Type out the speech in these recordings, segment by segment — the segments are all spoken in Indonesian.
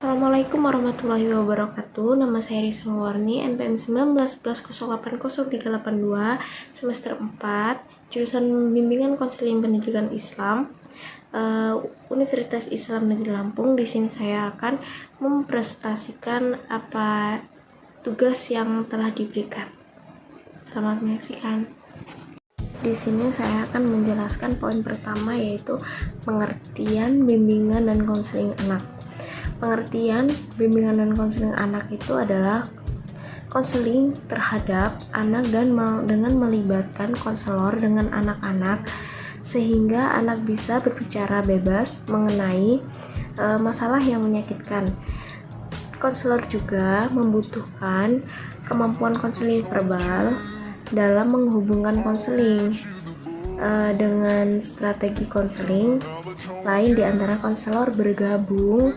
Assalamualaikum warahmatullahi wabarakatuh. Nama saya Risa Mawarni, NPM 1911080382, semester 4, jurusan Bimbingan Konseling Pendidikan Islam, Universitas Islam Negeri Lampung. Di sini saya akan mempresentasikan apa tugas yang telah diberikan. Selamat menyaksikan. Di sini saya akan menjelaskan poin pertama, yaitu pengertian bimbingan dan konseling anak. Pengertian bimbingan dan konseling anak itu adalah konseling terhadap anak dan dengan melibatkan konselor dengan anak-anak sehingga anak bisa berbicara bebas mengenai masalah yang menyakitkan. Konselor juga membutuhkan kemampuan konseling verbal dalam menghubungkan konseling dengan strategi konseling lain, di antara konselor bergabung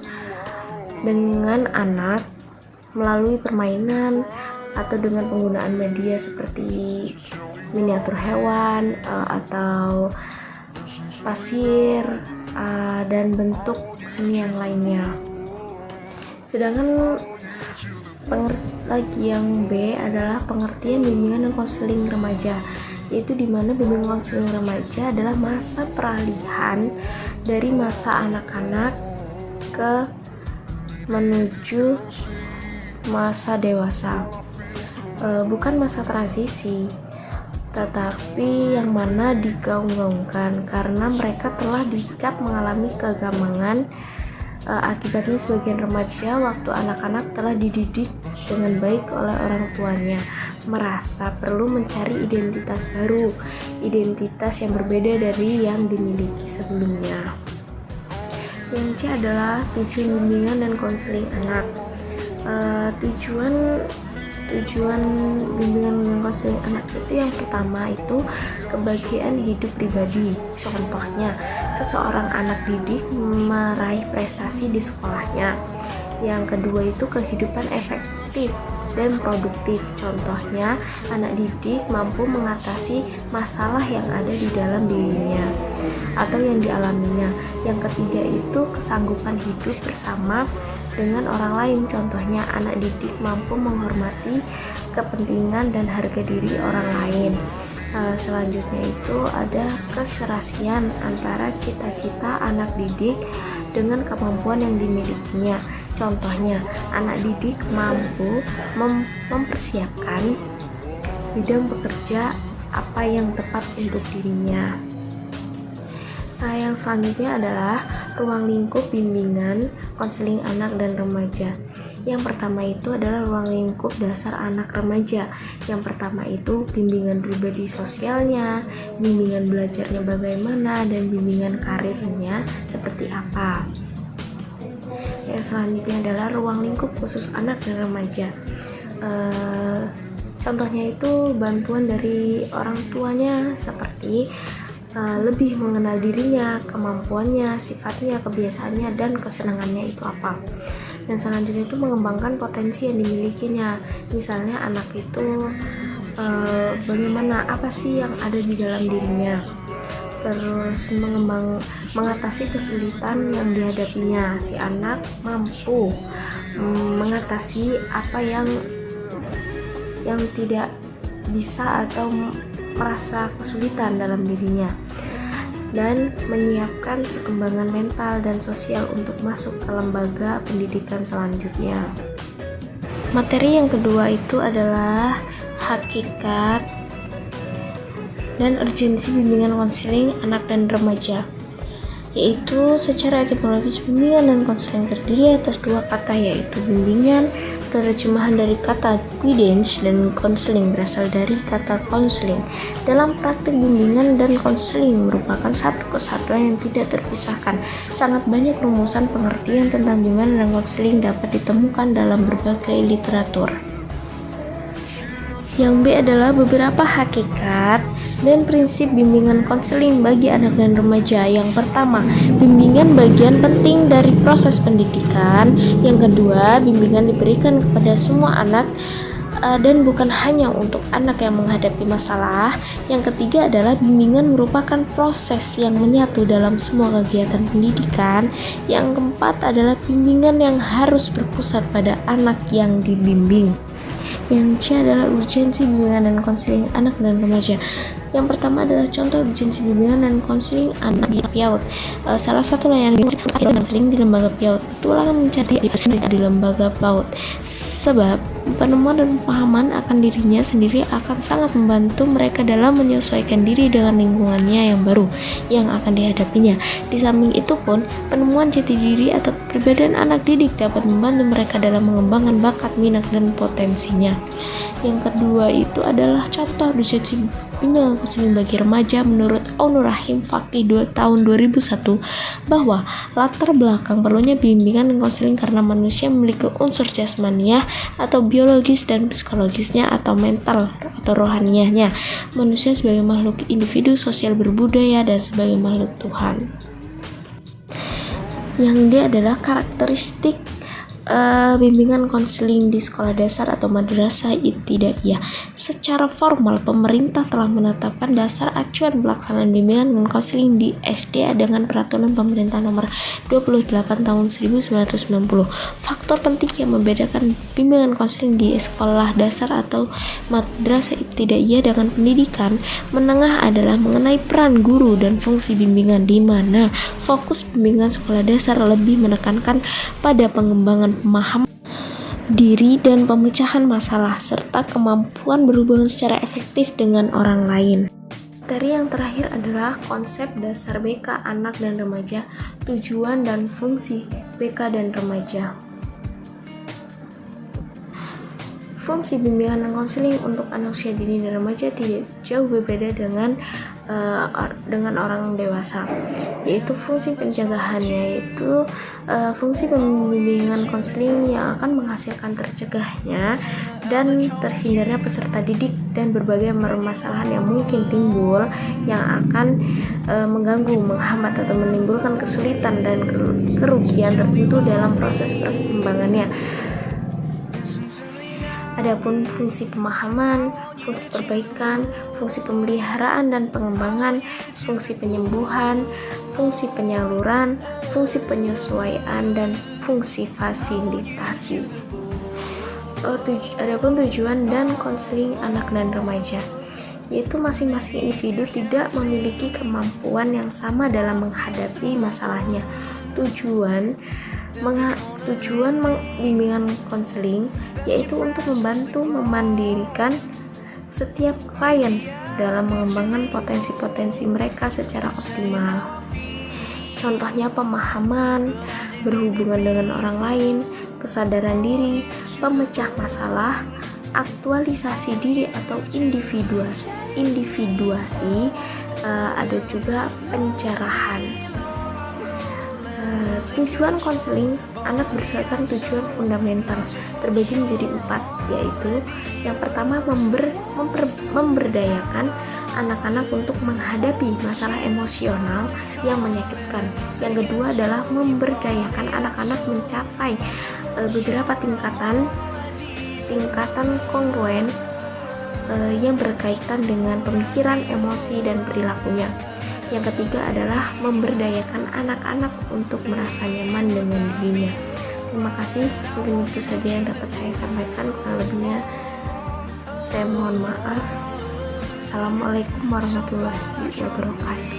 dengan anak melalui permainan atau dengan penggunaan media seperti miniatur hewan atau pasir dan bentuk seni yang lainnya. Sedangkan lagi yang B adalah pengertian bimbingan dan konseling remaja, yaitu di mana bimbingan konseling remaja adalah masa peralihan dari masa anak-anak ke menuju masa dewasa, bukan masa transisi, tetapi yang mana digaung-gaungkan karena mereka telah dicap mengalami kegamangan. Akibatnya sebagian remaja waktu anak-anak telah dididik dengan baik oleh orang tuanya merasa perlu mencari identitas baru, identitas yang berbeda dari yang dimiliki sebelumnya. Yang C adalah tujuan bimbingan dan konseling anak. Tujuan bimbingan dan konseling anak itu yang pertama itu kebahagiaan hidup pribadi. Contohnya, seseorang anak didik meraih prestasi di sekolahnya. Yang kedua itu kehidupan efektif dan produktif. Contohnya, anak didik mampu mengatasi masalah yang ada di dalam dirinya atau yang dialaminya. Yang ketiga itu kesanggupan hidup bersama dengan orang lain. Contohnya, anak didik mampu menghormati kepentingan dan harga diri orang lain. Selanjutnya itu ada keserasian antara cita-cita anak didik dengan kemampuan yang dimilikinya. Contohnya, anak didik mampu mempersiapkan bidang bekerja apa yang tepat untuk dirinya. Yang selanjutnya adalah ruang lingkup bimbingan, konseling anak dan remaja. Yang pertama itu adalah ruang lingkup dasar anak remaja. Yang pertama itu bimbingan pribadi sosialnya, bimbingan belajarnya bagaimana, dan bimbingan karirnya seperti apa. Yang selanjutnya adalah ruang lingkup khusus anak dan remaja. Contohnya itu bantuan dari orang tuanya seperti lebih mengenal dirinya, kemampuannya, sifatnya, kebiasaannya, dan kesenangannya itu apa. Dan selanjutnya itu mengembangkan potensi yang dimilikinya. Misalnya anak itu bagaimana, apa sih yang ada di dalam dirinya. Terus mengatasi kesulitan yang dihadapinya. Si anak mampu mengatasi apa yang tidak bisa atau merasa kesulitan dalam dirinya, dan menyiapkan perkembangan mental dan sosial untuk masuk ke lembaga pendidikan selanjutnya. Materi yang kedua itu adalah hakikat dan urgensi bimbingan konseling anak dan remaja, yaitu secara etimologis bimbingan dan konseling terdiri atas dua kata, yaitu bimbingan atau terjemahan dari kata guidance dan konseling berasal dari kata konseling. Dalam praktik bimbingan dan konseling merupakan satu kesatuan yang tidak terpisahkan. Sangat banyak rumusan pengertian tentang bimbingan dan konseling dapat ditemukan dalam berbagai literatur. Yang B adalah beberapa hakikat dan prinsip bimbingan konseling bagi anak dan remaja. Yang pertama, bimbingan bagian penting dari proses pendidikan. Yang kedua, bimbingan diberikan kepada semua anak dan bukan hanya untuk anak yang menghadapi masalah. Yang ketiga adalah bimbingan merupakan proses yang menyatu dalam semua kegiatan pendidikan. Yang keempat adalah bimbingan yang harus berpusat pada anak yang dibimbing. Yang C adalah urgensi bimbingan dan konseling anak dan remaja. Yang pertama adalah contoh urgensi bimbingan dan konseling anak di PAUD. Salah satu layanan konseling di lembaga PAUD itulah mencari di lembaga PAUD, sebab penemuan dan pemahaman akan dirinya sendiri akan sangat membantu mereka dalam menyesuaikan diri dengan lingkungannya yang baru yang akan dihadapinya. Di samping itu pun, penemuan jati diri atau kepribadian anak didik dapat membantu mereka dalam mengembangkan bakat, minat, dan potensinya. Yang kedua itu adalah contoh urgensi bimbingan konseling bagi remaja menurut Aunur Rahim Fakih tahun 2001, bahwa latar belakang perlunya bimbingan dan konseling karena manusia memiliki unsur jasmaniah atau biologis dan psikologisnya atau mental atau rohaniahnya. Manusia sebagai makhluk individu sosial berbudaya dan sebagai makhluk Tuhan. Yang dia adalah karakteristik bimbingan konseling di sekolah dasar atau madrasah ibtidaiyah. Secara formal, pemerintah telah menetapkan dasar acuan pelaksanaan bimbingan dan konseling di SD dengan peraturan pemerintah nomor 28 tahun 1990. Faktor penting yang membedakan bimbingan konseling di sekolah dasar atau madrasah ibtidaiyah dengan pendidikan menengah adalah mengenai peran guru dan fungsi bimbingan, di mana fokus bimbingan sekolah dasar lebih menekankan pada pengembangan pemahaman diri dan pemecahan masalah serta kemampuan berhubungan secara efektif dengan orang lain. Materi yang terakhir adalah konsep dasar BK anak dan remaja, tujuan dan fungsi BK dan remaja. Fungsi bimbingan dan konseling untuk anak usia dini dan remaja tidak jauh berbeda dengan orang dewasa, yaitu fungsi pencegahan, yaitu fungsi pembimbingan konseling yang akan menghasilkan tercegahnya dan terhindarnya peserta didik dan berbagai permasalahan yang mungkin timbul yang akan mengganggu, menghambat atau menimbulkan kesulitan dan kerugian tertentu dalam proses perkembangannya. Adapun fungsi pemahaman, fungsi perbaikan, fungsi pemeliharaan dan pengembangan, fungsi penyembuhan, fungsi penyaluran, fungsi penyesuaian, dan fungsi fasilitasi. Adapun tujuan dan konseling anak dan remaja, yaitu masing-masing individu tidak memiliki kemampuan yang sama dalam menghadapi masalahnya. Tujuan bimbingan konseling yaitu untuk membantu memandirikan setiap klien dalam mengembangkan potensi-potensi mereka secara optimal. Contohnya pemahaman, berhubungan dengan orang lain, kesadaran diri, pemecah masalah, aktualisasi diri atau individuasi, ada juga pencerahan. Tujuan konseling anak berdasarkan tujuan fundamental terbagi menjadi 4, yaitu yang pertama memberdayakan anak-anak untuk menghadapi masalah emosional yang menyakitkan. Yang kedua adalah memberdayakan anak-anak mencapai beberapa tingkatan kongruen yang berkaitan dengan pemikiran, emosi, dan perilakunya. Yang ketiga adalah memberdayakan anak-anak untuk merasa nyaman dengan dirinya. Terima kasih, mungkin itu saja yang dapat saya sampaikan. Kurang lebihnya saya mohon maaf. Assalamualaikum warahmatullahi wabarakatuh.